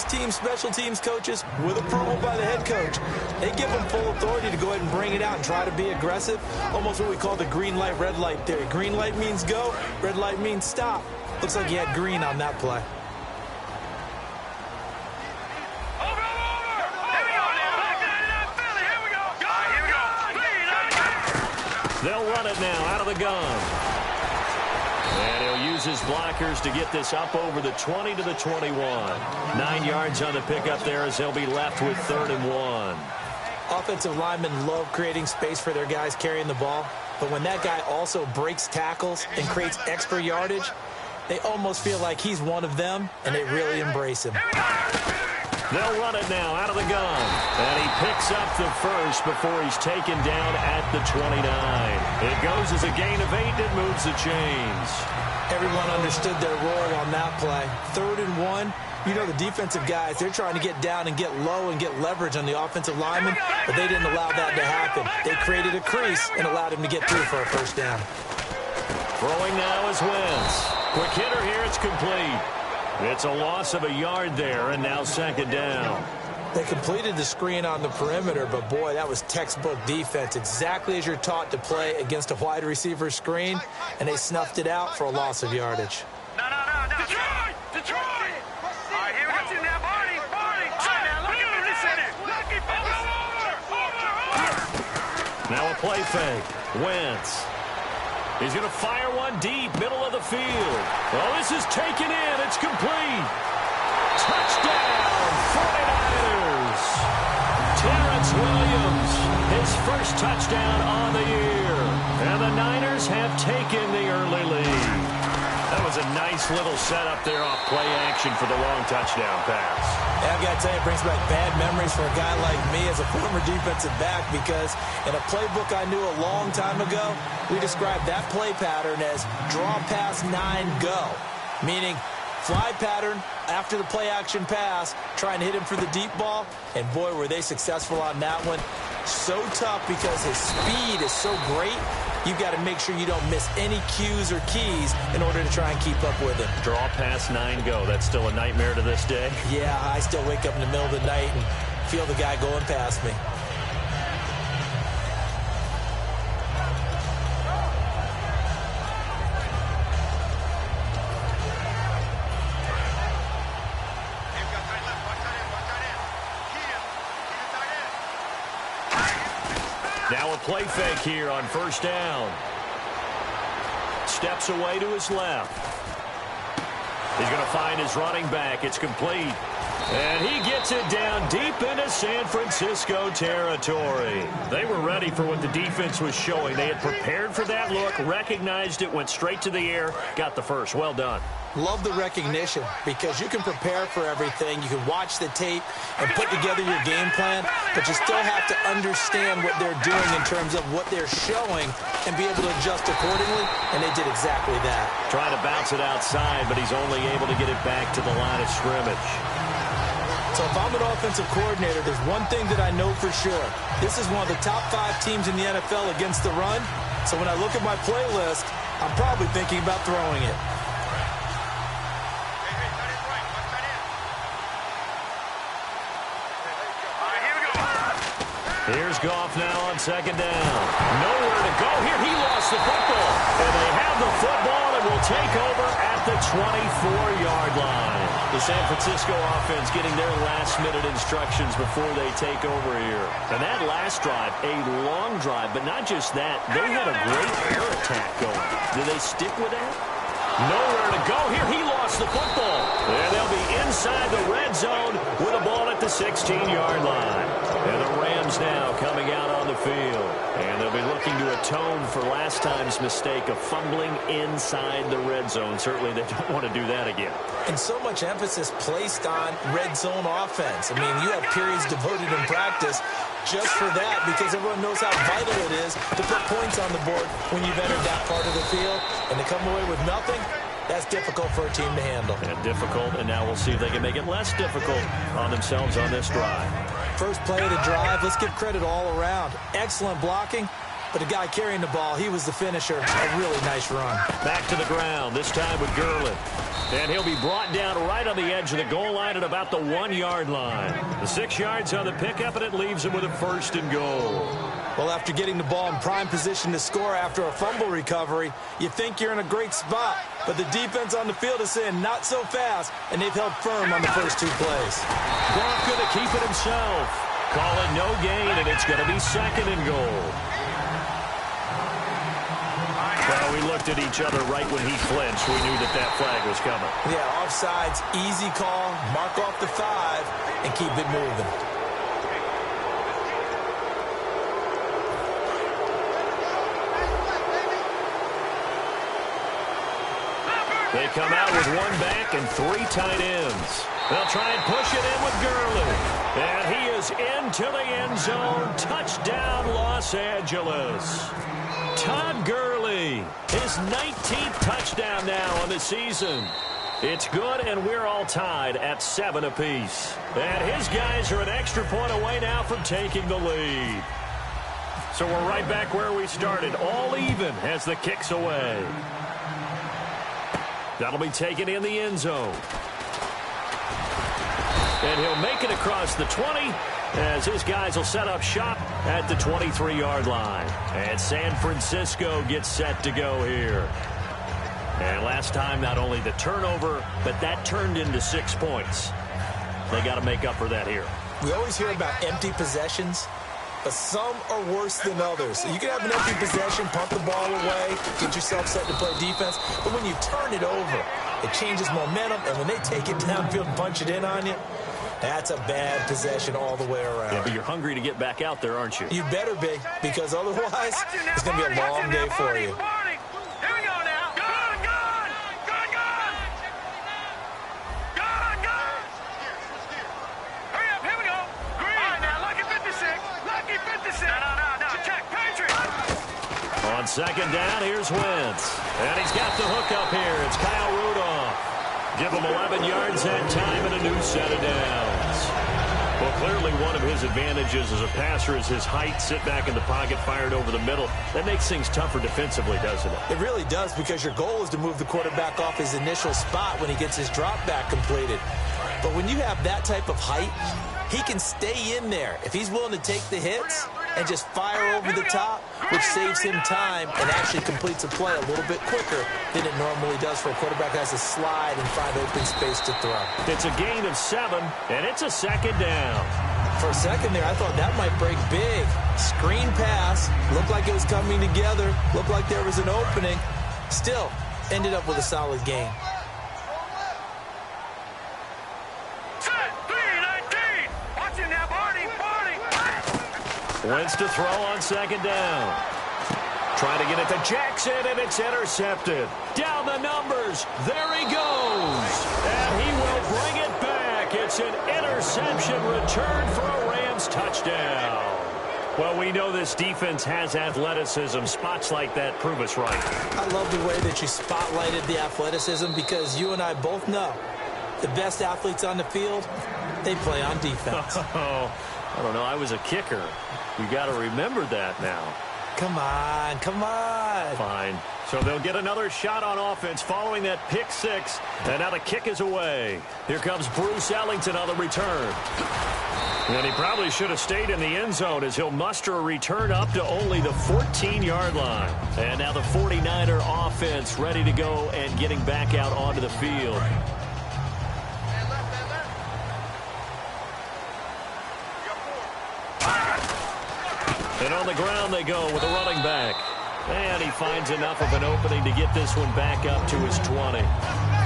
team special teams coaches, with approval by the head coach, they give them full authority to go ahead and bring it out and try to be aggressive. Almost what we call the green light, red light theory. Green light means go, red light means stop. Looks like he had green on that play. They'll run it now out of the gun. And he'll use his blockers to get this up over the 20 to the 21. 9 yards on the pickup there as they'll be left with 3rd and 1. Offensive linemen love creating space for their guys carrying the ball. But when that guy also breaks tackles and creates extra yardage, they almost feel like he's one of them, and they really embrace him. They'll run it now out of the gun. And he picks up the first before he's taken down at the 29. It goes as a gain of 8 and moves the chains. Everyone understood their role on that play. 3rd and 1. You know the defensive guys, they're trying to get down and get low and get leverage on the offensive lineman, but they didn't allow that to happen. They created a crease and allowed him to get through for a first down. Throwing now is Wentz. Quick hitter here, it's complete. It's a loss of a yard there, and now 2nd down. They completed the screen on the perimeter, but boy, that was textbook defense, exactly as you're taught to play against a wide receiver screen, and they snuffed it out for a loss of yardage. No. Detroit! All right, here we go. Now, Barney. Look at this in it. Now a play fake. Wentz. He's going to fire one deep, middle of the field. Oh, this is taken in. It's complete. Touchdown, 49ers. Terrence Williams, his first touchdown on the year. And the Niners have taken the early lead. That was a nice little setup there off play action for the long touchdown pass. Yeah, I got to tell you, it brings back bad memories for a guy like me as a former defensive back, because in a playbook I knew a long time ago, we described that play pattern as draw pass 9 go, meaning fly pattern after the play action pass, trying to hit him for the deep ball, and boy, were they successful on that one. So tough because his speed is so great. You've got to make sure you don't miss any cues or keys in order to try and keep up with him. Draw pass 9 go. That's still a nightmare to this day? Yeah, I still wake up in the middle of the night and feel the guy going past me. Now a play fake here on 1st down. Steps away to his left. He's going to find his running back. It's complete. And he gets it down deep into San Francisco territory. They were ready for what the defense was showing. They had prepared for that look, recognized it, went straight to the air, got the first. Well done. Love the recognition, because you can prepare for everything. You can watch the tape and put together your game plan, but you still have to understand what they're doing in terms of what they're showing and be able to adjust accordingly, and they did exactly that. Trying to bounce it outside, but he's only able to get it back to the line of scrimmage. So if I'm an offensive coordinator, there's one thing that I know for sure. This is one of the top 5 teams in the NFL against the run. So when I look at my playlist, I'm probably thinking about throwing it. Here's Goff now on 2nd down. Nowhere to go here. He lost the football. And they have the football and will take over at the 24-yard line. The San Francisco offense getting their last-minute instructions before they take over here. And that last drive, a long drive, but not just that. They had a great air attack going. Do they stick with that? Nowhere to go here. He lost the football. And they'll be inside the red zone with a ball at the 16-yard line. And the Rams now coming out on the field. And they'll be looking to atone for last time's mistake of fumbling inside the red zone. Certainly they don't want to do that again. And so much emphasis placed on red zone offense. I mean, you have periods devoted in practice just for that, because everyone knows how vital it is to put points on the board when you've entered that part of the field. And to come away with nothing, that's difficult for a team to handle. And difficult, and now we'll see if they can make it less difficult on themselves on this drive. First play of the drive, let's give credit all around. Excellent blocking, but the guy carrying the ball, he was the finisher. A really nice run. Back to the ground, this time with Gurley. And he'll be brought down right on the edge of the goal line at about the 1-yard line. The 6 yards on the pickup, and it leaves him with a 1st and goal. Well, after getting the ball in prime position to score after a fumble recovery, you think you're in a great spot. But the defense on the field is saying not so fast, and they've held firm on the first 2 plays. Gronk going to keep it himself. Call it no gain, and it's going to be 2nd and goal. Well, we looked at each other right when he flinched. We knew that that flag was coming. Yeah, offsides, easy call, mark off the 5, and keep it moving. They come out with 1 back and 3 tight ends. They'll try and push it in with Gurley. And he is into the end zone. Touchdown, Los Angeles. Todd Gurley, his 19th touchdown now on the season. It's good, and we're all tied at 7 apiece. And his guys are an extra point away now from taking the lead. So we're right back where we started, all even as the kick's away. That'll be taken in the end zone. And he'll make it across the 20 as his guys will set up shop at the 23-yard line. And San Francisco gets set to go here. And last time, not only the turnover, but that turned into 6 points. They got to make up for that here. We always hear about empty possessions, but some are worse than others. So you can have an empty possession, pump the ball away, get yourself set to play defense, but when you turn it over, it changes momentum, and when they take it downfield and punch it in on you, that's a bad possession all the way around. Yeah, but you're hungry to get back out there, aren't you? You better be, because otherwise, it's going to be a long day for you. Here we go now. Gun, gun, gun, gun. Gun, gun. Hurry up, here we go. Green. All right, now, lucky 56. Lucky 56. No. Check, Patriot. On 2nd down, here's Wentz. And he's got the hook up here. It's Kyle Rudolph. Give him 11 yards that time and a new set of downs. Well, clearly one of his advantages as a passer is his height. Sit back in the pocket, fired over the middle. That makes things tougher defensively, doesn't it? It really does, because your goal is to move the quarterback off his initial spot when he gets his drop back completed. But when you have that type of height, he can stay in there if he's willing to take the hits and just fire over the top, which saves him time and actually completes a play a little bit quicker than it normally does for a quarterback that has to slide and find open space to throw. It's a gain of 7, and it's a 2nd down. For a second there, I thought that might break big. Screen pass, looked like it was coming together, looked like there was an opening. Still, ended up with a solid gain. Wentz to throw on 2nd down. Trying to get it to Jackson, and it's intercepted. Down the numbers. There he goes. And he will bring it back. It's an interception return for a Rams touchdown. Well, we know this defense has athleticism. Spots like that prove us right. I love the way that you spotlighted the athleticism, because you and I both know the best athletes on the field, they play on defense. Oh, I don't know. I was a kicker. You got to remember that now. Come on. Fine. So they'll get another shot on offense following that pick 6. And now the kick is away. Here comes Bruce Ellington on the return. And he probably should have stayed in the end zone, as he'll muster a return up to only the 14-yard line. And now the 49er offense ready to go and getting back out onto the field. And on the ground they go with a running back. And he finds enough of an opening to get this one back up to his 20.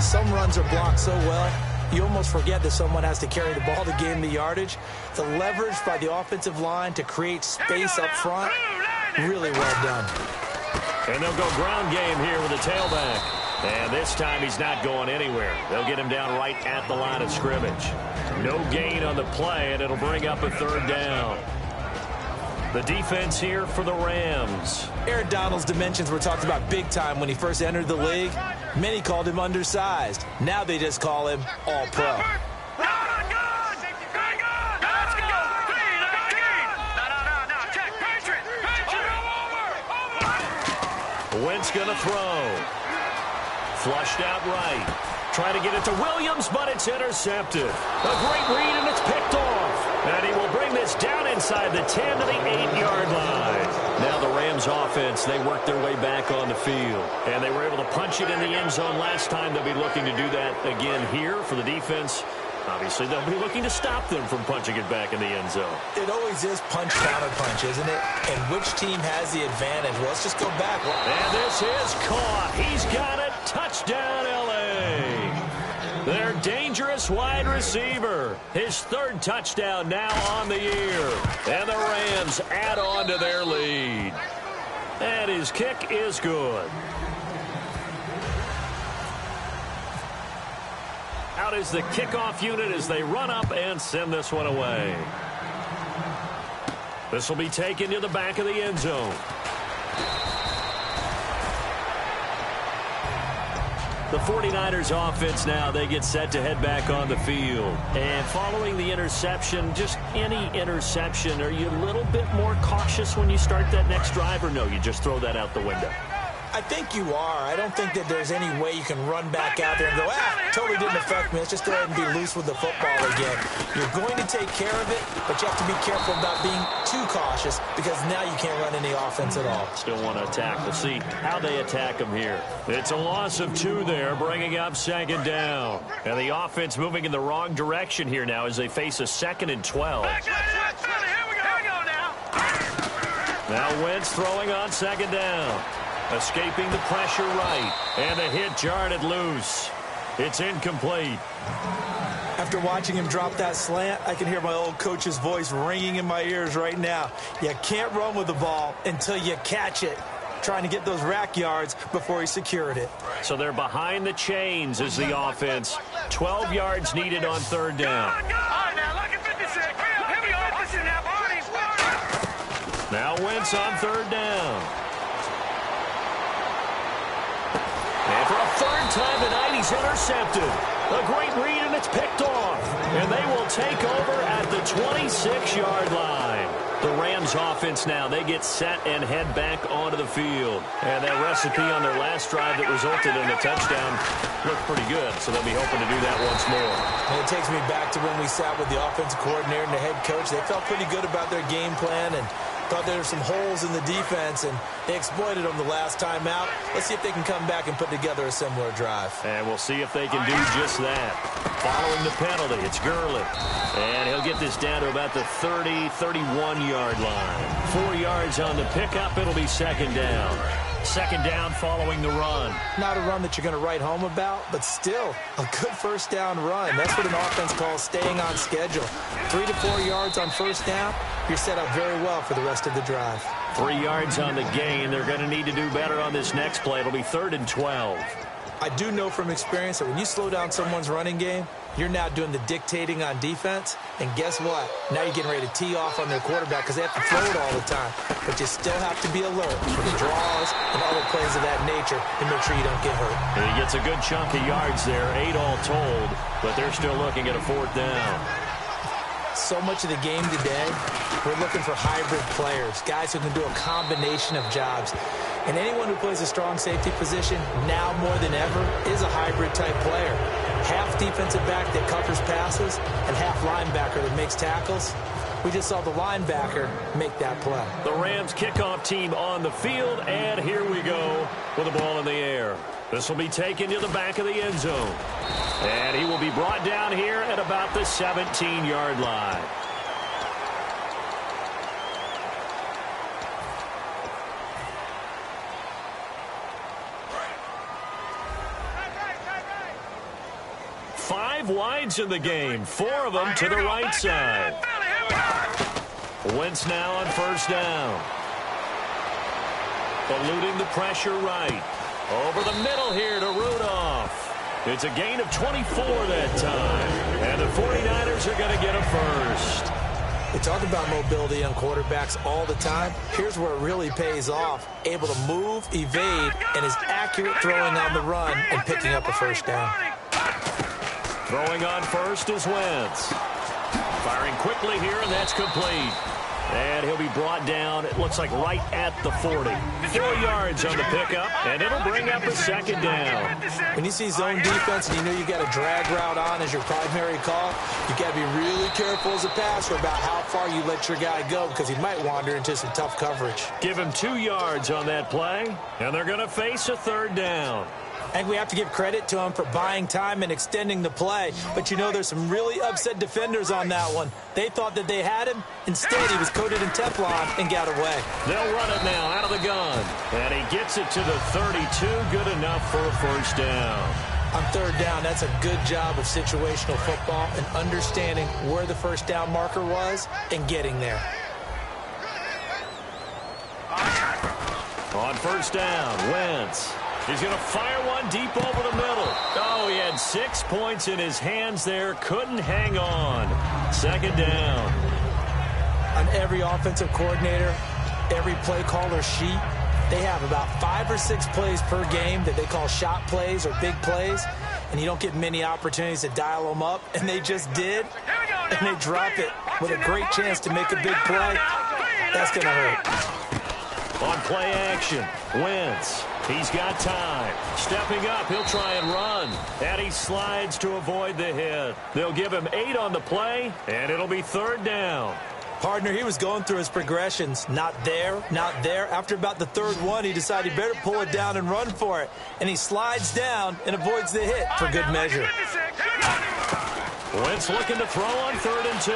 Some runs are blocked so well, you almost forget that someone has to carry the ball to gain the yardage. The leverage by the offensive line to create space up front, really well done. And they'll go ground game here with a tailback. And this time he's not going anywhere. They'll get him down right at the line of scrimmage. No gain on the play, and it'll bring up a 3rd down. The defense here for the Rams. Aaron Donald's dimensions were talked about big time when he first entered the league. Many called him undersized. Now they just call him all-pro. Wentz going to throw. Flushed out right. Trying to get it to Williams, but it's intercepted. A great read, and it's picked off. And he will bring this down inside the 10 to the 8-yard line. Now the Rams offense, they worked their way back on the field. And they were able to punch it in the end zone last time. They'll be looking to do that again here for the defense. Obviously, they'll be looking to stop them from punching it back in the end zone. It always is punch-counter-punch, isn't it? And which team has the advantage? Well, let's just go back. And this is caught. He's got it. Touchdown, L.A. Their dangerous wide receiver. His third touchdown now on the year. And the Rams add on to their lead. And his kick is good. Out is the kickoff unit as they run up and send this one away. This will be taken to the back of the end zone. The 49ers offense now, they get set to head back on the field. And following the interception, just any interception, are you a little bit more cautious when you start that next drive, or no, you just throw that out the window? I think you are. I don't think that there's any way you can run back out there and go, totally didn't affect me. Let's just go ahead and be loose with the football again. You're going to take care of it, but you have to be careful about being too cautious because now you can't run any offense at all. Still want to attack. We'll see how they attack them here. It's a loss of 2 there, bringing up second down. And the offense moving in the wrong direction here now as they face a 2nd and 12. Now Wentz throwing on second down. Escaping the pressure right. And the hit jarred loose. It's incomplete. After watching him drop that slant, I can hear my old coach's voice ringing in my ears right now. You can't run with the ball until you catch it. Trying to get those rack yards before he secured it. So they're behind the chains as the offense. 12 yards needed on third down. Now Wentz on third down. And for a third time tonight, he's intercepted. A great read, and it's picked off. And they will take over at the 26-yard line. The Rams offense now, they get set and head back onto the field. And that recipe on their last drive that resulted in a touchdown looked pretty good, so they'll be hoping to do that once more. And it takes me back to when we sat with the offensive coordinator and the head coach. They felt pretty good about their game plan and thought there were some holes in the defense, and they exploited them the last time out. Let's see if they can come back and put together a similar drive. And we'll see if they can do just that. Following the penalty, it's Gurley. And he'll get this down to about the 30, 31-yard line. 4 yards on the pickup. It'll be second down. Second down following the run. Not a run that you're going to write home about, but still a good first down run. That's what an offense calls staying on schedule. 3 to 4 yards on first down, you're set up very well for the rest of the drive. 3 yards on the gain. They're going to need to do better on this next play. It'll be 3rd and 12. I do know from experience that when you slow down someone's running game, you're now doing the dictating on defense. And guess what? Now you're getting ready to tee off on their quarterback because they have to throw it all the time. But you still have to be alert for the draws and other plays of that nature and make sure you don't get hurt. And he gets a good chunk of yards there, 8 all told, but they're still looking at a 4th down. So much of the game today, we're looking for hybrid players, guys who can do a combination of jobs. And anyone who plays a strong safety position, now more than ever, is a hybrid-type player. Half defensive back that covers passes and half linebacker that makes tackles. We just saw the linebacker make that play. The Rams kickoff team on the field, and here we go with the ball in the air. This will be taken to the back of the end zone. And he will be brought down here at about the 17-yard line. Five wides in the game, 4 of them to the right side. Wentz now on first down. Eluding the pressure right. Over the middle here to Rudolph. It's a gain of 24 that time. And the 49ers are going to get a first. They talk about mobility on quarterbacks all the time. Here's where it really pays off. Able to move, evade, and is accurate throwing on the run and picking up a first down. Throwing on first is Wentz. Firing quickly here, and that's complete. And he'll be brought down, it looks like right at the 40. 4 yards on the pickup, and it'll bring up a second down. When you see zone defense and you know you got a drag route on as your primary call, you got to be really careful as a passer about how far you let your guy go because he might wander into some tough coverage. Give him 2 yards on that play, and they're going to face a third down. I think we have to give credit to him for buying time and extending the play. But you know there's some really upset defenders on that one. They thought that they had him. Instead, he was coated in Teflon and got away. They'll run it now out of the gun. And he gets it to the 32. Good enough for a first down. On third down, that's a good job of situational football and understanding where the first down marker was and getting there. On first down, Wentz. He's going to fire one deep over the middle. Oh, he had 6 points in his hands there. Couldn't hang on. Second down. On every offensive coordinator, every play caller sheet, they have about 5 or 6 plays per game that they call shot plays or big plays, and you don't get many opportunities to dial them up, and they just did, and they drop it with a great chance to make a big play. That's going to hurt. On play action, Wentz. He's got time. Stepping up, he'll try and run. And he slides to avoid the hit. They'll give him 8 on the play, and it'll be third down. Partner, he was going through his progressions. Not there, not there. After about the third one, he decided he better pull it down and run for it. And he slides down and avoids the hit for good measure. Wentz looking to throw on 3rd and 2.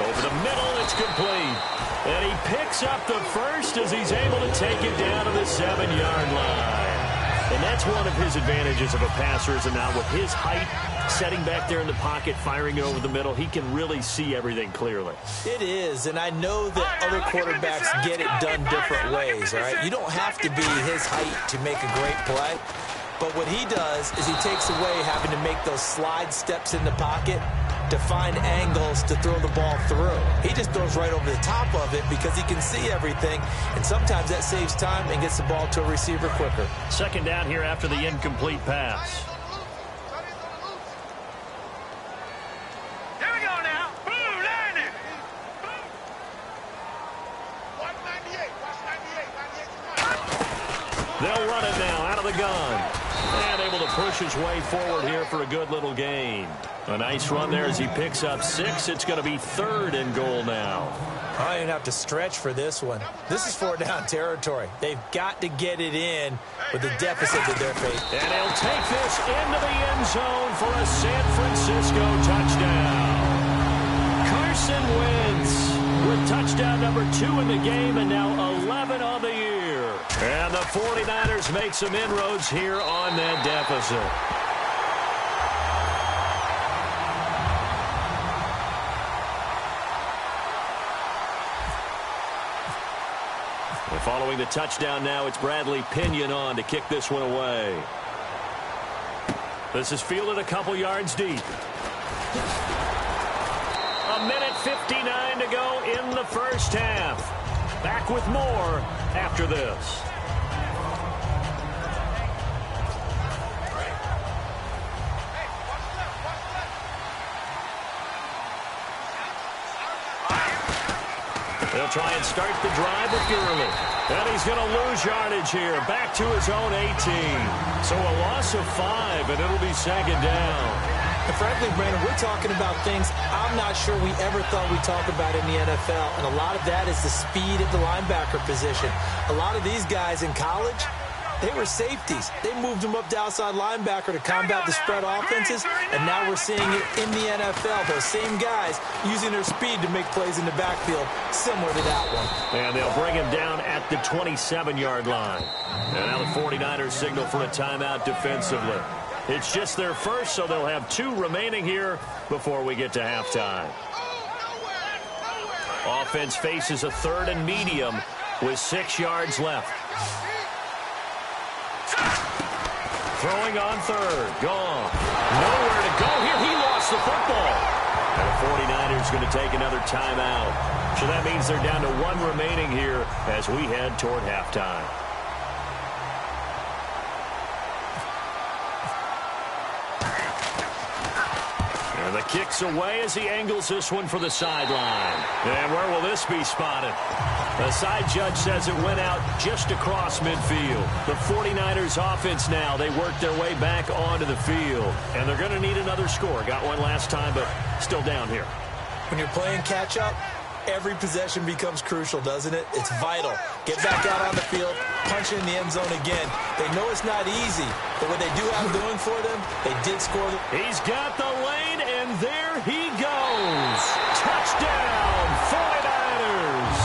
Over the middle, it's complete. And he picks up the first as he's able to take it down to the 7-yard line. And that's one of his advantages of a passer, is now with his height, setting back there in the pocket, firing it over the middle, he can really see everything clearly. It is, and I know that other quarterbacks get it done different ways, all right? You don't have to be his height to make a great play. But what he does is he takes away having to make those slide steps in the pocket to find angles to throw the ball through. He just throws right over the top of it because he can see everything, and sometimes that saves time and gets the ball to a receiver quicker. Second down here after the incomplete pass. Here we go now. Boom, landing. They'll run it now out of the gun. And able to push his way forward here for a good little gain. A nice run there as he picks up 6. It's going to be 3rd and goal now. I don't even have to stretch for this one. This is 4-down territory. They've got to get it in with the deficit that they're facing. And he'll take this into the end zone for a San Francisco touchdown. Carson Wentz with touchdown number 2 in the game and now 11 on the year. And the 49ers make some inroads here on that deficit. And following the touchdown now, it's Bradley Pinion on to kick this one away. This is fielded a couple yards deep. 1:59 to go in the first half. Back with more after this. They'll try and start the drive with Gurley. And he's going to lose yardage here. Back to his own 18. So a loss of 5, and it'll be second down. And frankly, Brandon, we're talking about things I'm not sure we ever thought we'd talk about in the NFL. And a lot of that is the speed at the linebacker position. A lot of these guys in college, they were safeties. They moved them up to outside linebacker to combat the spread offenses. And now we're seeing it in the NFL. Those same guys using their speed to make plays in the backfield, similar to that one. And they'll bring him down at the 27-yard line. And now the 49ers signal for a timeout defensively. It's just their first, so they'll have 2 remaining here before we get to halftime. Offense faces a 3rd and medium with 6 yards left. Throwing on 3rd. Gone. Nowhere to go here. He lost the football. And the 49ers going to take another timeout. So that means they're down to 1 remaining here as we head toward halftime. The kicks away as he angles this one for the sideline. And where will this be spotted? The side judge says it went out just across midfield. The 49ers offense now, they work their way back onto the field. And they're going to need another score. Got one last time, but still down here. When you're playing catch-up, every possession becomes crucial, doesn't it? It's vital. Get back out on the field, punch in the end zone again. They know it's not easy, but what they do have going for them, they did score. He's got the lane, and there he goes. Touchdown, 49ers.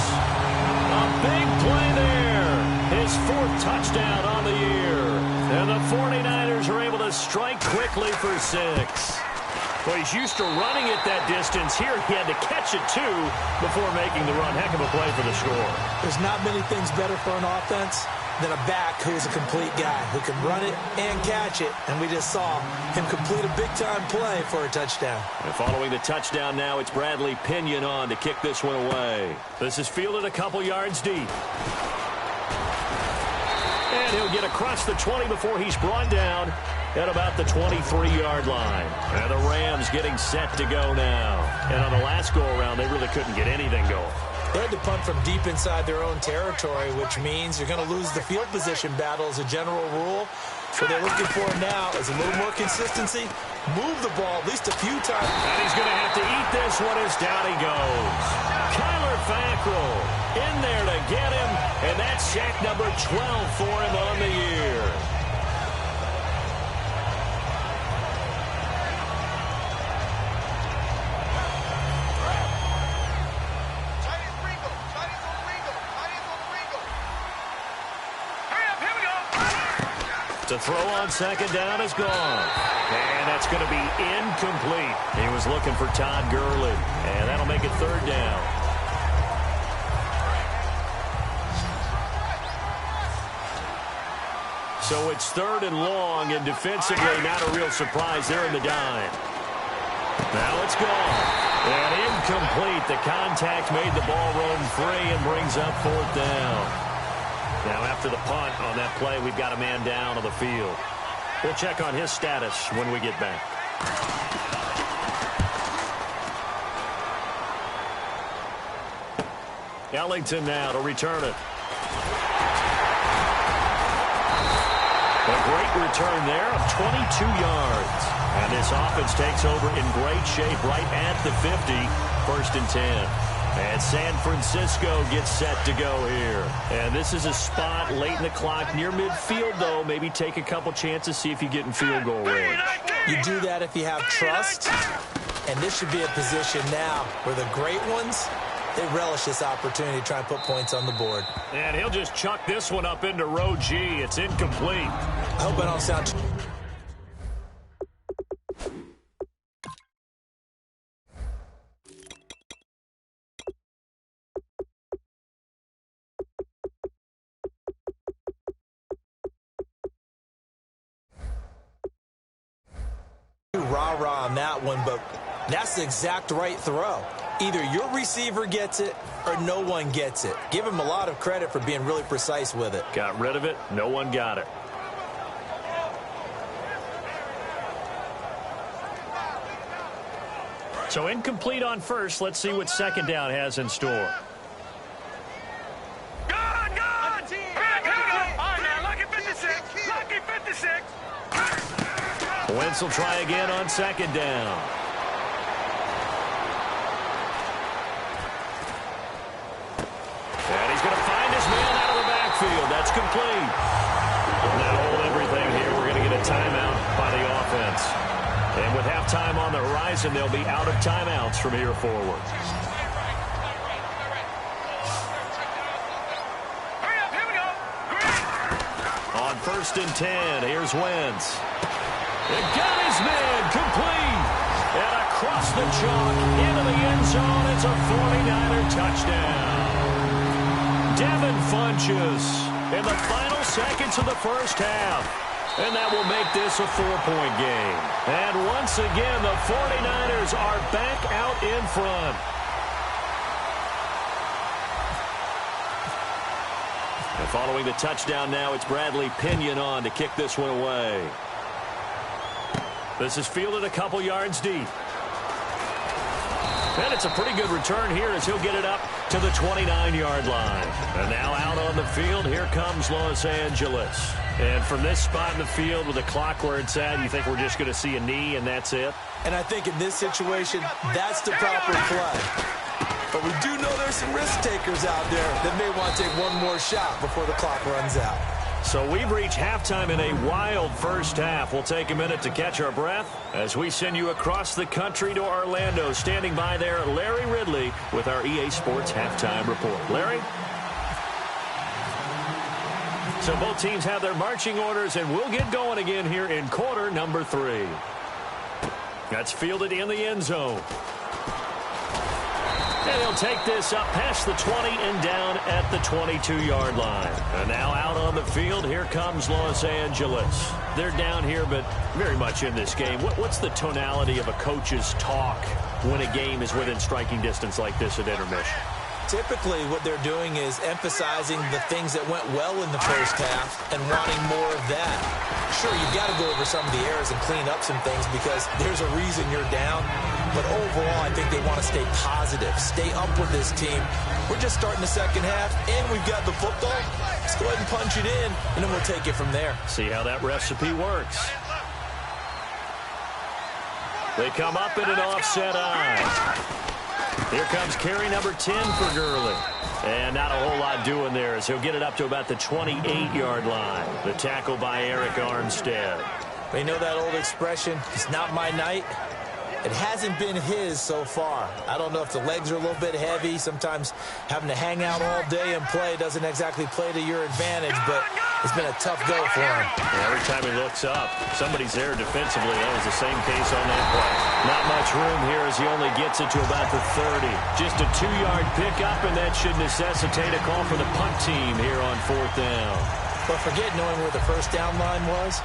A big play there. His 4th touchdown on the year. And the 49ers are able to strike quickly for 6. Well, he's used to running it that distance. Here he had to catch it, too, before making the run. Heck of a play for the score. There's not many things better for an offense than a back who is a complete guy, who can run it and catch it. And we just saw him complete a big-time play for a touchdown. And following the touchdown now, it's Bradley Pinion on to kick this one away. This is fielded a couple yards deep. And he'll get across the 20 before he's brought down at about the 23-yard line. And the Rams getting set to go now. And on the last go-around, they really couldn't get anything going. They had to punt from deep inside their own territory, which means you're going to lose the field position battle as a general rule. What they're looking for now is a little more consistency. Move the ball at least a few times. And he's going to have to eat this one as down he goes. Kyler Fackrell in there to get him. And that's sack number 12 for him on the year. To throw on second down is gone. And that's going to be incomplete. He was looking for Todd Gurley. And that'll make it 3rd down. So it's 3rd and long, and defensively not a real surprise. They're in the dime. Now it's gone. And incomplete. The contact made the ball roam free and brings up 4th down. Now, after the punt on that play, we've got a man down on the field. We'll check on his status when we get back. Ellington now to return it. A great return there of 22 yards. And this offense takes over in great shape right at the 50, 1st and 10. And San Francisco gets set to go here. And this is a spot late in the clock near midfield, though. Maybe take a couple chances, see if you get in field goal range. You do that if you have trust. And this should be a position now where the great ones, they relish this opportunity to try and put points on the board. And he'll just chuck this one up into row G. It's incomplete. I hope I don't sound... rah-rah on that one, but that's the exact right throw. Either your receiver gets it or no one gets it. Give him a lot of credit for being really precise with it. Got rid of it. No one got it. So incomplete on first. Let's see what second down has in store. Wentz will try again on second down. And he's going to find his man out of the backfield. That's complete. Now hold everything here. We're going to get a timeout by the offense. And with halftime on the horizon, they'll be out of timeouts from here forward. On 1st and 10, here's Wentz. It got his man complete. And across the chalk into the end zone. It's a 49er touchdown. Devin Funchess in the final seconds of the first half. And that will make this a 4-point game. And once again, the 49ers are back out in front. And following the touchdown now, it's Bradley Pinion on to kick this one away. This is fielded a couple yards deep. And it's a pretty good return here as he'll get it up to the 29-yard line. And now out on the field, here comes Los Angeles. And from this spot in the field with the clock where it's at, you think we're just going to see a knee and that's it? And I think in this situation, that's the proper play. But we do know there's some risk takers out there that may want to take one more shot before the clock runs out. So we've reached halftime in a wild first half. We'll take a minute to catch our breath as we send you across the country to Orlando. Standing by there, Larry Ridley with our EA Sports Halftime Report. Larry? So both teams have their marching orders, and we'll get going again here in quarter number 3. That's fielded in the end zone. And he'll take this up past the 20 and down at the 22-yard line. And now out on the field, here comes Los Angeles. They're down here, but very much in this game. What's the tonality of a coach's talk when a game is within striking distance like this at intermission? Typically, what they're doing is emphasizing the things that went well in the first half and wanting more of that. Sure, you've got to go over some of the errors and clean up some things because there's a reason you're down. But overall, I think they want to stay positive, stay up with this team. We're just starting the second half, and we've got the football. Let's go ahead and punch it in, and then we'll take it from there. See how that recipe works. They come up in an offset eye. Here comes carry number 10 for Gurley. And not a whole lot doing there as he'll get it up to about the 28-yard line. The tackle by Eric Armstead. You know that old expression, it's not my night? It hasn't been his so far. I don't know if the legs are a little bit heavy. Sometimes having to hang out all day and play doesn't exactly play to your advantage, but it's been a tough go for him. Yeah, every time he looks up, somebody's there defensively. That was the same case on that play. Not much room here as he only gets it to about the 30. Just a 2-yard pickup, and that should necessitate a call for the punt team here on 4th down. But forget knowing where the first down line was.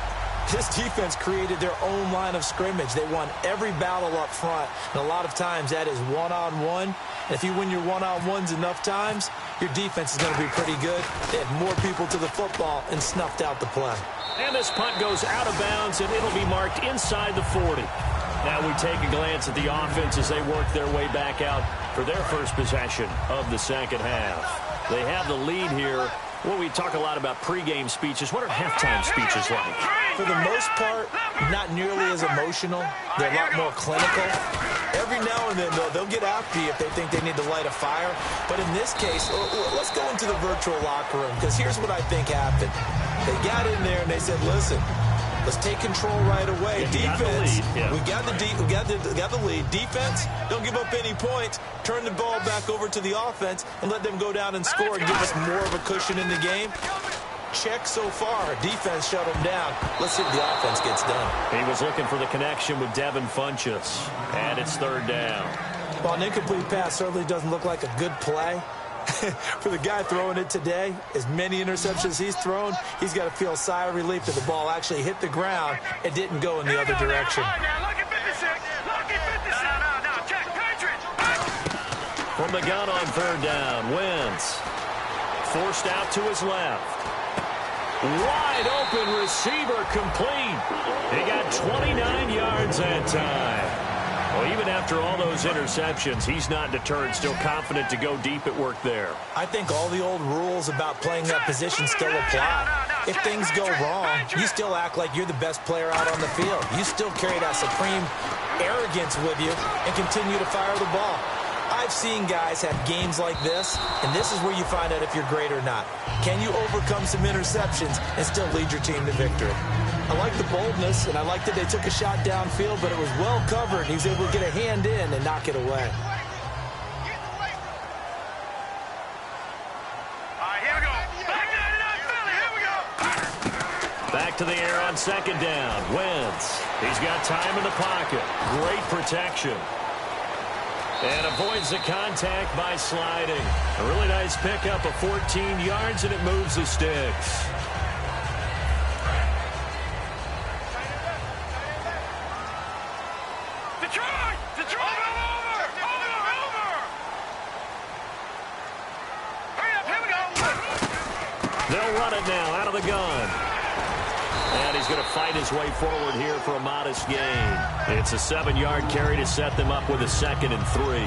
This defense created their own line of scrimmage. They won every battle up front, and a lot of times that is one-on-one. And if you win your one-on-ones enough times, your defense is going to be pretty good. They had more people to the football and snuffed out the play. And this punt goes out of bounds, and it'll be marked inside the 40. Now we take a glance at the offense as they work their way back out for their first possession of the second half. They have the lead here. Well, we talk a lot about pregame speeches. What are halftime speeches like? For the most part, not nearly as emotional. They're a lot more clinical. Every now and then, though, they'll get after you if they think they need to light a fire. But in this case, let's go into the virtual locker room, because here's what I think happened. They got in there and they said, listen, let's take control right away. Defense, we got the lead. Defense, don't give up any points. Turn the ball back over to the offense and let them go down and score and give us more of a cushion in the game. Check so far. Defense shut them down. Let's see what the offense gets done. He was looking for the connection with Devin Funchess, and it's 3rd down. Well, an incomplete pass certainly doesn't look like a good play. For the guy throwing it today, as many interceptions he's thrown, he's got to feel a sigh of relief that the ball actually hit the ground and didn't go in the other direction. From the gun on 3rd down, Wentz forced out to his left. Wide open receiver complete. He got 29 yards that time. Well, even after all those interceptions, he's not deterred, still confident to go deep at work there. I think all the old rules about playing that position still apply. If things go wrong, you still act like you're the best player out on the field. You still carry that supreme arrogance with you and continue to fire the ball. I've seen guys have games like this, and this is where you find out if you're great or not. Can you overcome some interceptions and still lead your team to victory? I like the boldness, and I like that they took a shot downfield, but it was well covered. He was able to get a hand in and knock it away. Back to the air on 2nd down. Wentz. He's got time in the pocket. Great protection. And avoids the contact by sliding. A really nice pickup of 14 yards, and it moves the sticks. They'll run it now out of the gun. And he's going to fight his way forward here for a modest gain. It's a 7-yard carry to set them up with a 2nd and 3.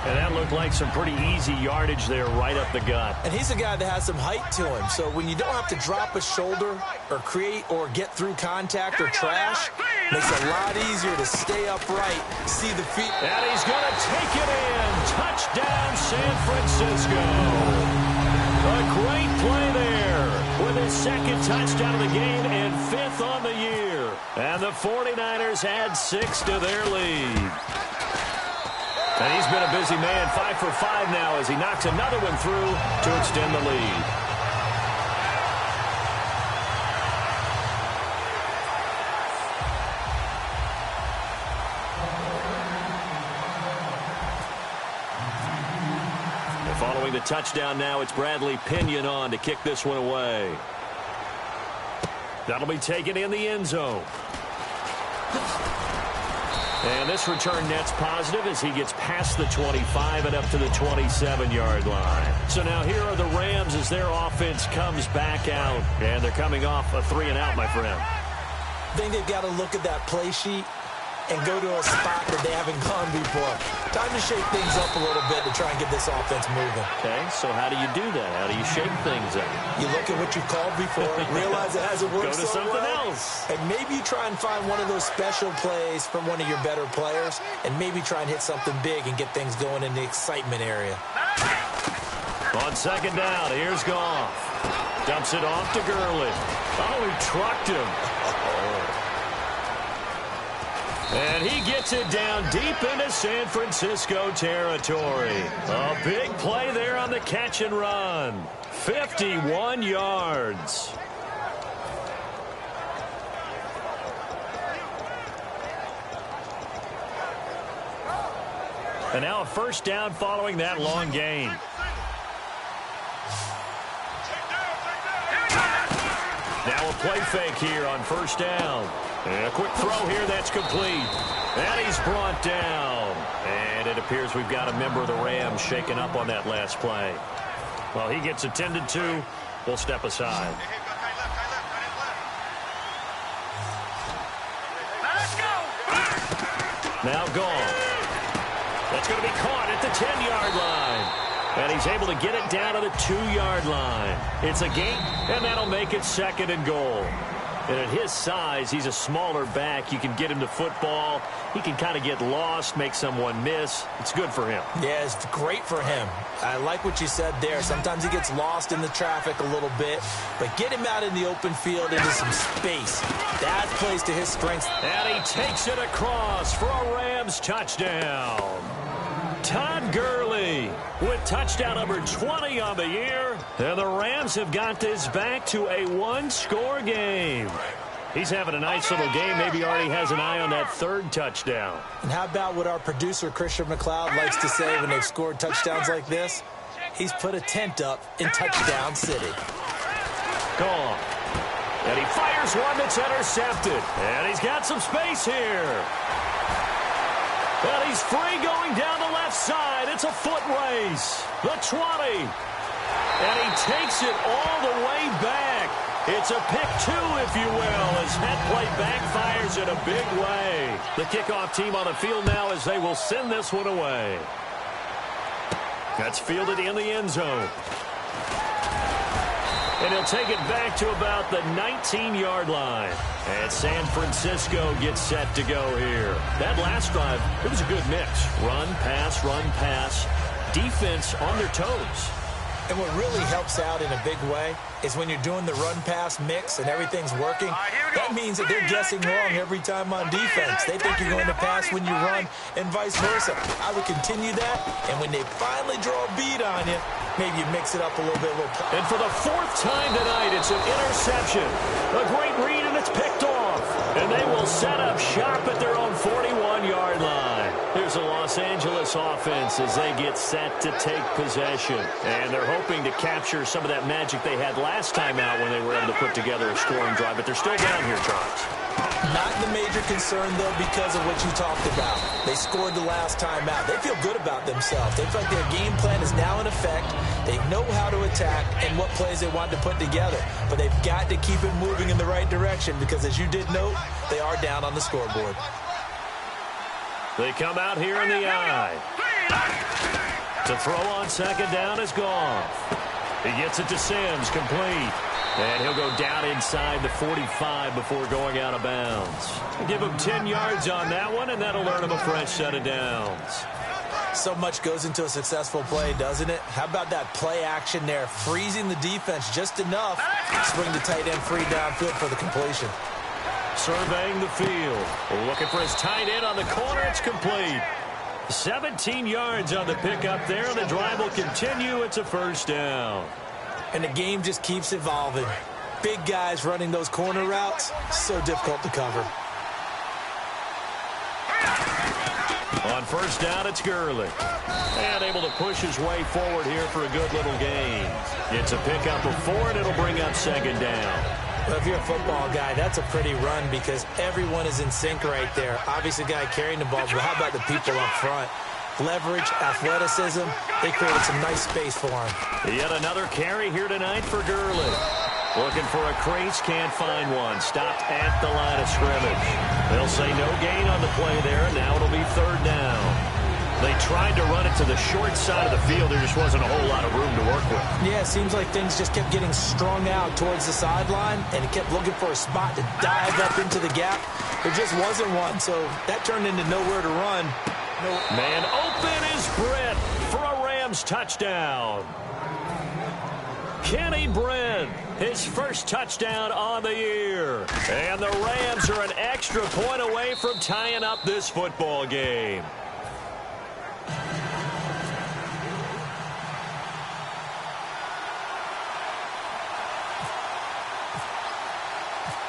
And that looked like some pretty easy yardage there right up the gut. And he's a guy that has some height to him. So when you don't have to drop a shoulder or create or get through contact or trash, makes it a lot easier to stay upright, see the feet. And he's going to take it in. Touchdown, San Francisco. A great play there with his 2nd touchdown of the game and 5th on the year. And the 49ers add 6 to their lead. And he's been a busy man, 5 for 5 now as he knocks another one through to extend the lead. And following the touchdown now, it's Bradley Pinion on to kick this one away. That'll be taken in the end zone. And this return net's positive as he gets past the 25 and up to the 27-yard line. So now here are the Rams as their offense comes back out. And they're coming off a 3-and-out, my friend. I think they've got to look at that play sheet and go to a spot that they haven't gone before. Time to shake things up a little bit to try and get this offense moving. Okay, so how do you do that? How do you shake things up? You look at what you've called before, realize it hasn't worked so well. Go to something else. And maybe you try and find one of those special plays from one of your better players, and maybe try and hit something big and get things going in the excitement area. On 2nd down, here's Goff. Dumps it off to Gurley. Oh, he trucked him. And he gets it down deep into San Francisco territory. A big play there on the catch and run. 51 yards. And now a 1st down following that long gain. Now a play fake here on 1st down. And a quick throw here that's complete. And he's brought down. And it appears we've got a member of the Rams shaken up on that last play. Well, he gets attended to. We'll step aside. Now gone. That's going to be caught at the 10-yard line. And he's able to get it down to the 2-yard line. It's a gain, and that'll make it 2nd and goal. And at his size, he's a smaller back. You can get him to football. He can kind of get lost, make someone miss. It's good for him. Yeah, it's great for him. I like what you said there. Sometimes he gets lost in the traffic a little bit, but get him out in the open field into some space. That plays to his strengths. And he takes it across for a Rams touchdown. Todd Gurley with touchdown number 20 on the year. And the Rams have got this back to a 1-score game. He's having a nice little game. Maybe already has an eye on that 3rd touchdown. And how about what our producer, Christian McLeod, likes to say when they've scored touchdowns like this? He's put a tent up in Touchdown City. Gone. And he fires one that's intercepted. And he's got some space here. And he's free going down the left side. It's a foot race. The 20. And he takes it all the way back. It's a pick 2, if you will, as that play backfires in a big way. The kickoff team on the field now as they will send this one away. That's fielded in the end zone. And he'll take it back to about the 19-yard line. And San Francisco gets set to go here. That last drive, it was a good mix. Run, pass, defense on their toes. And what really helps out in a big way is when you're doing the run-pass mix and everything's working, that means that they're guessing wrong every time on defense. They think you're going to pass when you run and vice versa. I would continue that, and when they finally draw a bead on you, maybe you mix it up a little bit. And for the 4th time tonight, it's an interception. A great read, and it's picked off. And they will set up shop at their own 41-yard line. Here's the Los Angeles offense as they get set to take possession. And they're hoping to capture some of that magic they had last time out when they were able to put together a scoring drive. But they're still down here, Charles. Not the major concern, though, because of what you talked about. They scored the last time out. They feel good about themselves. They feel like their game plan is now in effect. They know how to attack and what plays they want to put together. But they've got to keep it moving in the right direction because, as you did note, they are down on the scoreboard. They come out here in the eye. To throw on second down is Goff. He gets it to Sims, complete. And he'll go down inside the 45 before going out of bounds. Give him 10 yards on that one, and that'll earn him a fresh set of downs. So much goes into a successful play, doesn't it? How about that play action there, freezing the defense just enough to swing the tight end free downfield for the completion. Surveying the field. Looking for his tight end on the corner. It's complete. 17 yards on the pickup there. The drive will continue. It's a first down. And the game just keeps evolving. Big guys running those corner routes, so difficult to cover. On first down, it's Gurley. And able to push his way forward here for a good little gain. It's a pickup of 4, and it'll bring up second down. Well, if you're a football guy, that's a pretty run because everyone is in sync right there. Obviously, the guy carrying the ball, but how about the people up front? Leverage, athleticism, they created some nice space for him. Yet another carry here tonight for Gurley. Looking for a crease, can't find one. Stopped at the line of scrimmage. They'll say no gain on the play there, and now it'll be third down. They tried to run it to the short side of the field. There just wasn't a whole lot of room to work with. Yeah, it seems like things just kept getting strung out towards the sideline, and he kept looking for a spot to dive up into the gap. There just wasn't one, so that turned into nowhere to run. Man open is Brett for a Rams touchdown. Kenny Brett, his first touchdown on the year. And the Rams are an extra point away from tying up this football game.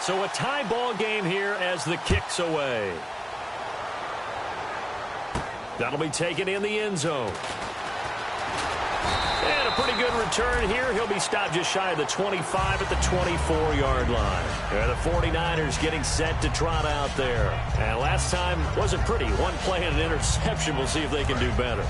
So a tie ball game here as the kick's away. That'll be taken in the end zone. And a pretty good return here. He'll be stopped just shy of the 25 at the 24-yard line. The 49ers getting set to trot out there. And last time wasn't pretty. One play and an interception. We'll see if they can do better.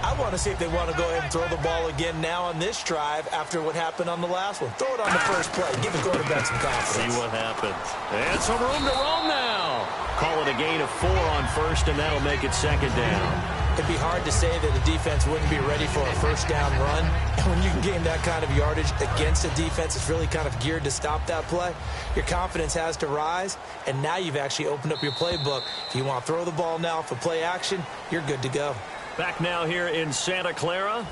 I want to see if they want to go ahead and throw the ball again now on this drive after what happened on the last one. Throw it on the first play. Give the quarterback some confidence. See what happens. And some room to roam now. Call it a gain of 4 on first, and that'll make it second down. It'd be hard to say that the defense wouldn't be ready for a first down run. And when you can gain that kind of yardage against a defense that's really kind of geared to stop that play, your confidence has to rise, and now you've actually opened up your playbook. If you want to throw the ball now for play action, you're good to go. Back now here in Santa Clara.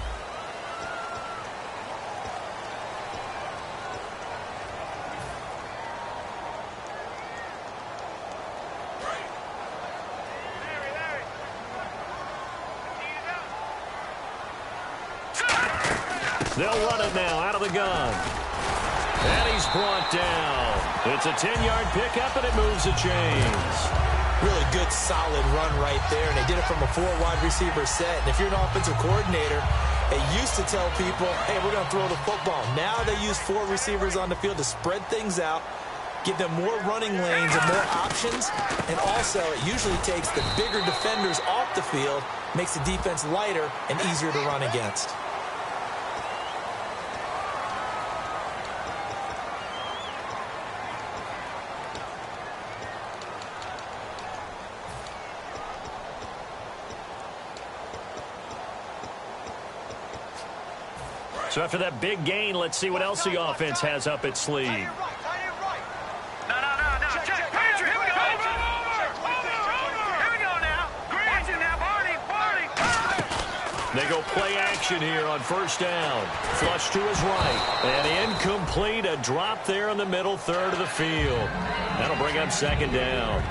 They'll run it now out of the gun. And he's brought down. It's a 10-yard pickup, and it moves the chains. Really good, solid run right there, and they did it from a 4 wide receiver set. And if you're an offensive coordinator, they used to tell people, hey, we're going to throw the football. Now they use 4 receivers on the field to spread things out, give them more running lanes and more options, and also it usually takes the bigger defenders off the field, makes the defense lighter and easier to run against. So after that big gain, let's see what else the offense has up its sleeve. No. Check. Patriot. Here we go. Here we go now. Watch it now. Barney. They go play action here on first down. Flush to his right. And incomplete. A drop there in the middle third of the field. That'll bring up second down.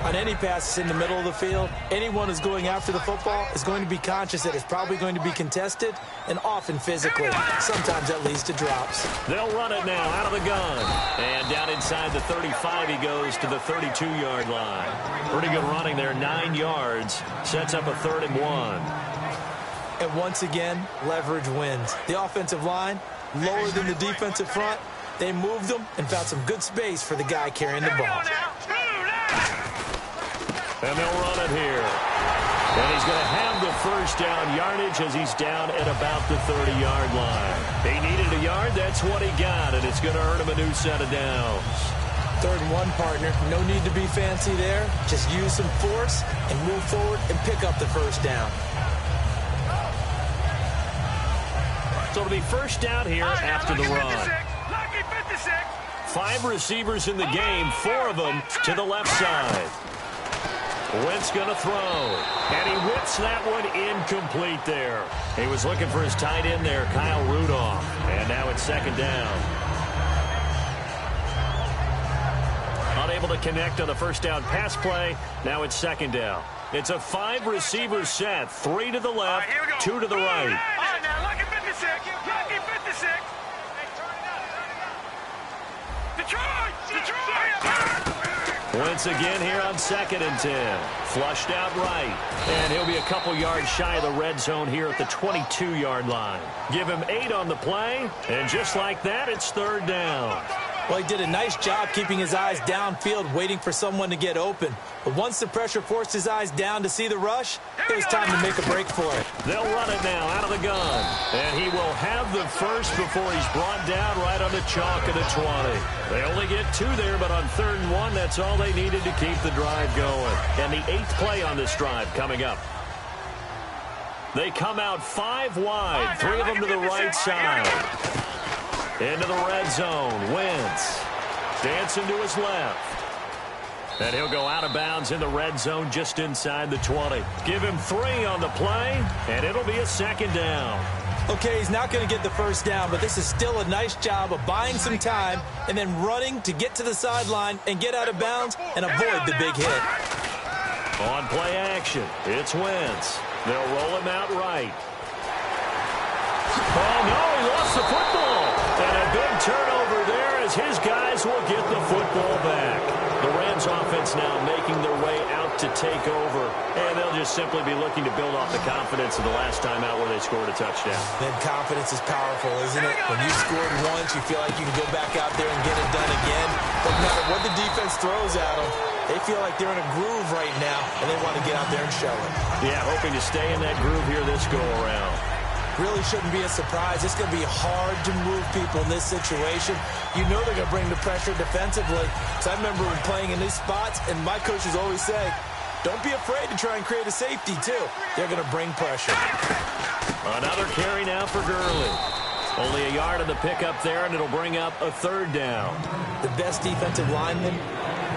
On any passes in the middle of the field, anyone who's going after the football is going to be conscious that it's probably going to be contested and often physically. Sometimes that leads to drops. They'll run it now out of the gun. And down inside the 35, he goes to the 32-yard line. Pretty good running there, 9 yards. Sets up a 3rd and 1. And once again, leverage wins. The offensive line, lower than the defensive front, They moved him and found some good space for the guy carrying the ball. And they'll run it here. And he's going to have the first down yardage as he's down at about the 30-yard line. He needed a yard. That's what he got, and it's going to earn him a new set of downs. 3rd and 1, partner. No need to be fancy there. Just use some force and move forward and pick up the first down. So it'll be first down here after the run. 5 receivers in the game, 4 of them to the left side. Wentz going to throw, and he whips that one incomplete there. He was looking for his tight end there, Kyle Rudolph, and now it's 2nd down. Unable to connect on the first down pass play, now it's 2nd down. It's a 5-receiver set, 3 to the left, 2 to the right. All right, now, lucky 56, lucky 56. Detroit! Wentz again here on 2nd and 10. Flushed out right. And he'll be a couple yards shy of the red zone here at the 22-yard line. Give him 8 on the play, and just like that, it's 3rd down. Well, he did a nice job keeping his eyes downfield, waiting for someone to get open. But once the pressure forced his eyes down to see the rush, it was time to make a break for it. They'll run it now out of the gun. And he will have the first before he's brought down right on the chalk of the 20. They only get 2 there, but on 3rd and 1, that's all they needed to keep the drive going. And the 8th play on this drive coming up. They come out 5 wide, 3 of them to the right side. Into the red zone. Wentz dancing to his left. And he'll go out of bounds in the red zone just inside the 20. Give him 3 on the play, and it'll be a 2nd down. Okay, he's not going to get the first down, but this is still a nice job of buying some time and then running to get to the sideline and get out of bounds and avoid the big hit. On play action, it's Wentz. They'll roll him out right. Oh, no, he lost the football. And a big turnover there as his guys will get the football back. The Rams offense now making their way out to take over. And they'll just simply be looking to build off the confidence of the last time out where they scored a touchdown. Then confidence is powerful, isn't it? When you scored once, you feel like you can go back out there and get it done again. Doesn't matter what the defense throws at them. They feel like they're in a groove right now, and they want to get out there and show it. Yeah, hoping to stay in that groove here this go-around. Really shouldn't be a surprise. It's going to be hard to move people in this situation. You know they're going to bring the pressure defensively. So I remember when playing in these spots, and my coaches always say, don't be afraid to try and create a safety, too. They're going to bring pressure. Another carry now for Gurley. Only a yard on the pickup there, and it'll bring up a 3rd down. The best defensive linemen,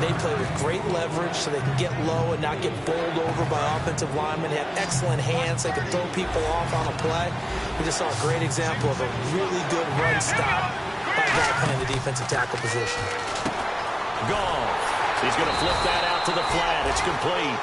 they play with great leverage so they can get low and not get bowled over by offensive linemen. They have excellent hands. They can throw people off on a play. We just saw a great example of a really good run stop by a guy playing the defensive tackle position. Goff. He's going to flip that out to the flat. It's complete.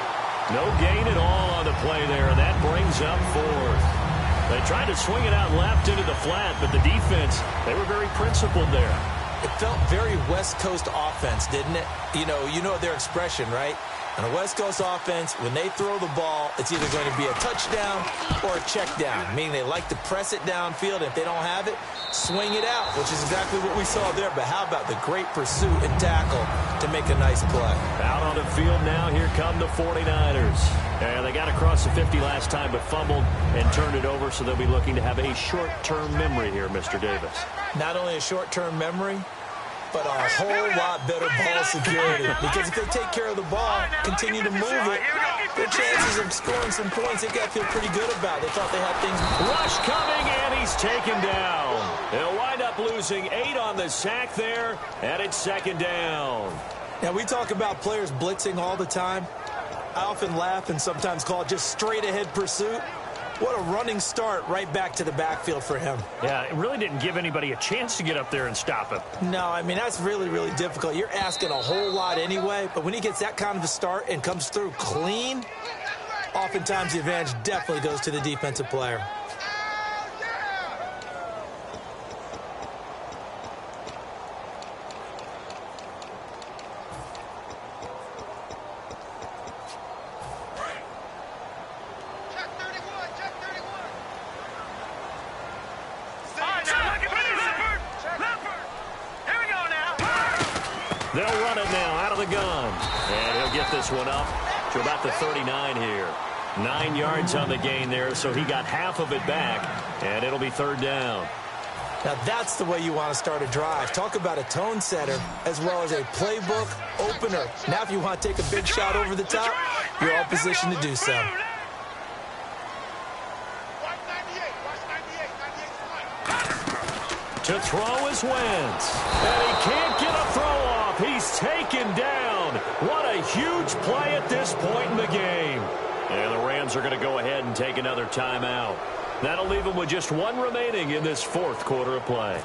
No gain at all on the play there. That brings up 4th. They tried to swing it out left into the flat, but the defense, they were very principled there. It felt very West Coast offense, didn't it? You know their expression, right? On a West Coast offense, when they throw the ball, it's either going to be a touchdown or a check down, meaning they like to press it downfield. If they don't have it, swing it out, which is exactly what we saw there. But how about the great pursuit and tackle to make a nice play? Out on the field now, here come the 49ers. And they got across the 50 last time, but fumbled and turned it over, so they'll be looking to have a short-term memory here, Mr. Davis. Not only a short-term memory, but a whole lot better ball security. Because if they take care of the ball, continue to move it, their chances of scoring some points, they got to feel pretty good about. They thought they had things. Rush coming, and he's taken down. They'll wind up losing 8 on the sack there, and it's 2nd down. Now, we talk about players blitzing all the time. I often laugh and sometimes call it just straight-ahead pursuit. What a running start right back to the backfield for him. Yeah, it really didn't give anybody a chance to get up there and stop him. No, I mean, that's really, really difficult. You're asking a whole lot anyway, but when he gets that kind of a start and comes through clean, oftentimes the advantage definitely goes to the defensive player. Here They'll run it now out of the gun. And he'll get this one up to about the 39 here. 9 yards on the gain there, so he got half of it back, and it'll be third down. Now that's the way you want to start a drive. Talk about a tone setter as well as a playbook opener. Now if you want to take a big shot over the top, you're all positioned to do so. To throw is Wentz. And he can't get a throw off. He's taken down. What a huge play at this point in the game. And the Rams are going to go ahead and take another timeout. That'll leave them with just one remaining in this fourth quarter of play.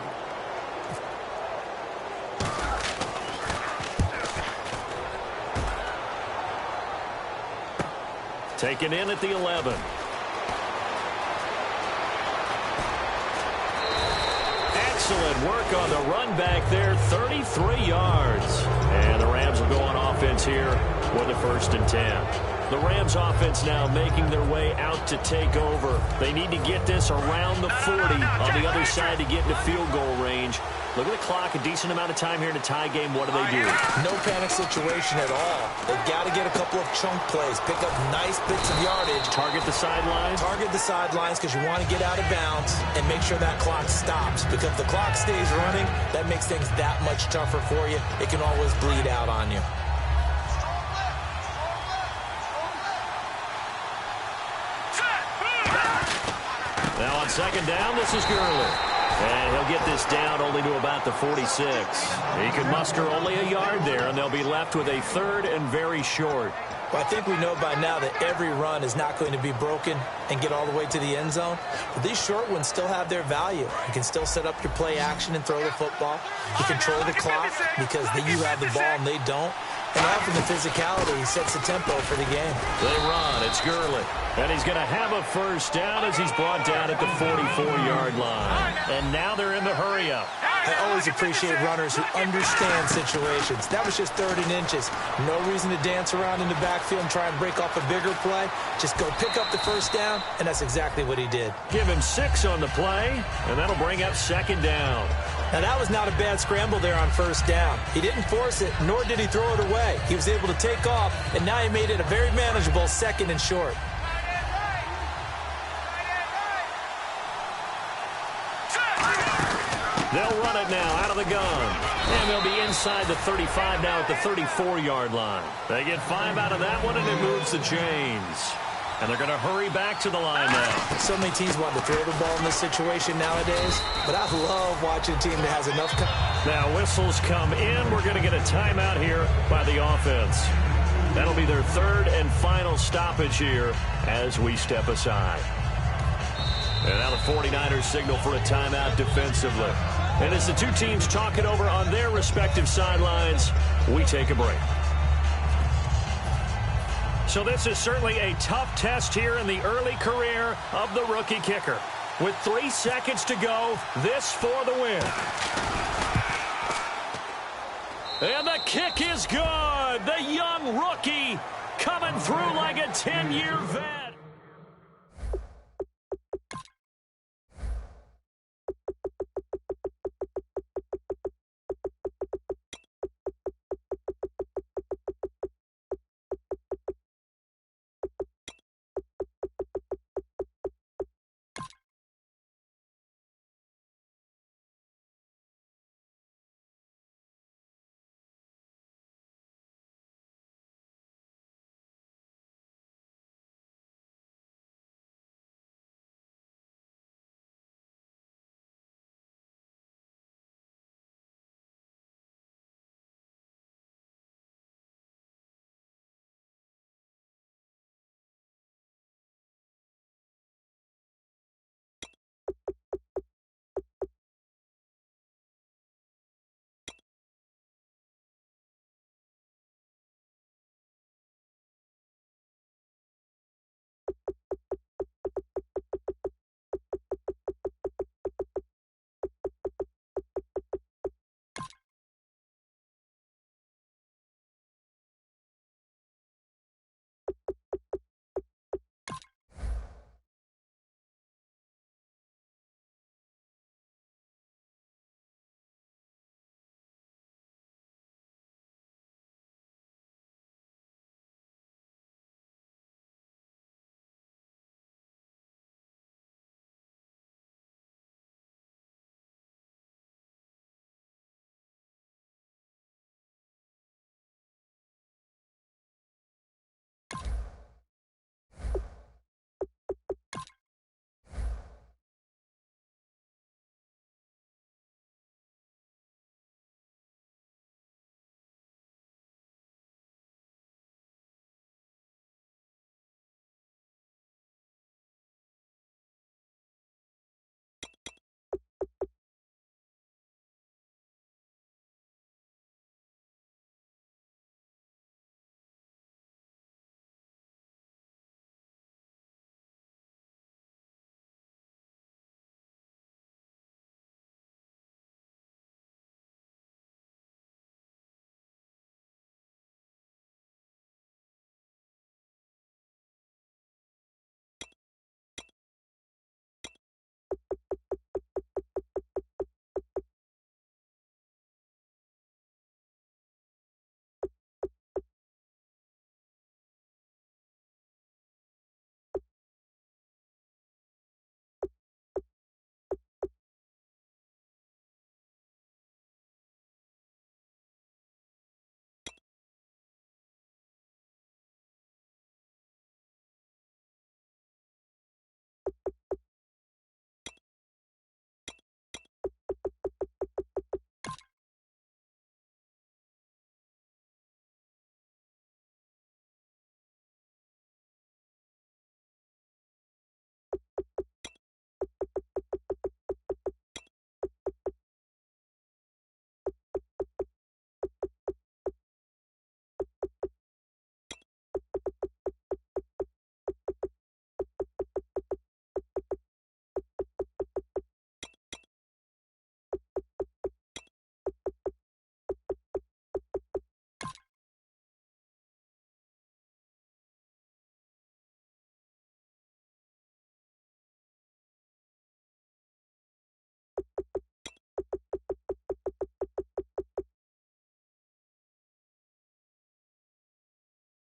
Taken in at the 11. Excellent work on the run back there, 33 yards. And the Rams will go on offense here with a 1st and 10. The Rams offense now making their way out to take over. They need to get this around the 40 on the other side to get into field goal range. Look at the clock, a decent amount of time here in a tie game. What do they do? No panic situation at all. They've got to get a couple of chunk plays, pick up nice bits of yardage. Target the sidelines? Target the sidelines because you want to get out of bounds and make sure that clock stops. Because if the clock stays running, that makes things that much tougher for you. It can always bleed out on you. Now on 2nd down, this is Gurley. And he'll get this down only to about the 46. He can muster only a yard there, and they'll be left with a 3rd and very short. Well, I think we know by now that every run is not going to be broken and get all the way to the end zone. But these short ones still have their value. You can still set up your play action and throw the football. You control the clock because you have the ball and they don't. And often the physicality sets the tempo for the game. They run. It's Gurley. And he's going to have a 1st down as he's brought down at the 44-yard line. And now they're in the hurry-up. I always appreciate runners who understand situations. That was just 3rd and inches. No reason to dance around in the backfield and try and break off a bigger play. Just go pick up the 1st down, and that's exactly what he did. Give him 6 on the play, and that'll bring up 2nd down. Now, that was not a bad scramble there on 1st down. He didn't force it, nor did he throw it away. He was able to take off, and now he made it a very manageable 2nd and short. They'll run it now out of the gun. And they'll be inside the 35 now at the 34-yard line. They get 5 out of that one, and it moves the chains. And they're going to hurry back to the line now. So many teams want to throw the ball in this situation nowadays, but I love watching a team that has enough. Now whistles come in. We're going to get a timeout here by the offense. That'll be their 3rd and final stoppage here as we step aside. And now the 49ers signal for a timeout defensively. And as the two teams talk it over on their respective sidelines, we take a break. So this is certainly a tough test here in the early career of the rookie kicker. With 3 seconds to go, this for the win. And the kick is good. The young rookie coming through like a 10-year vet.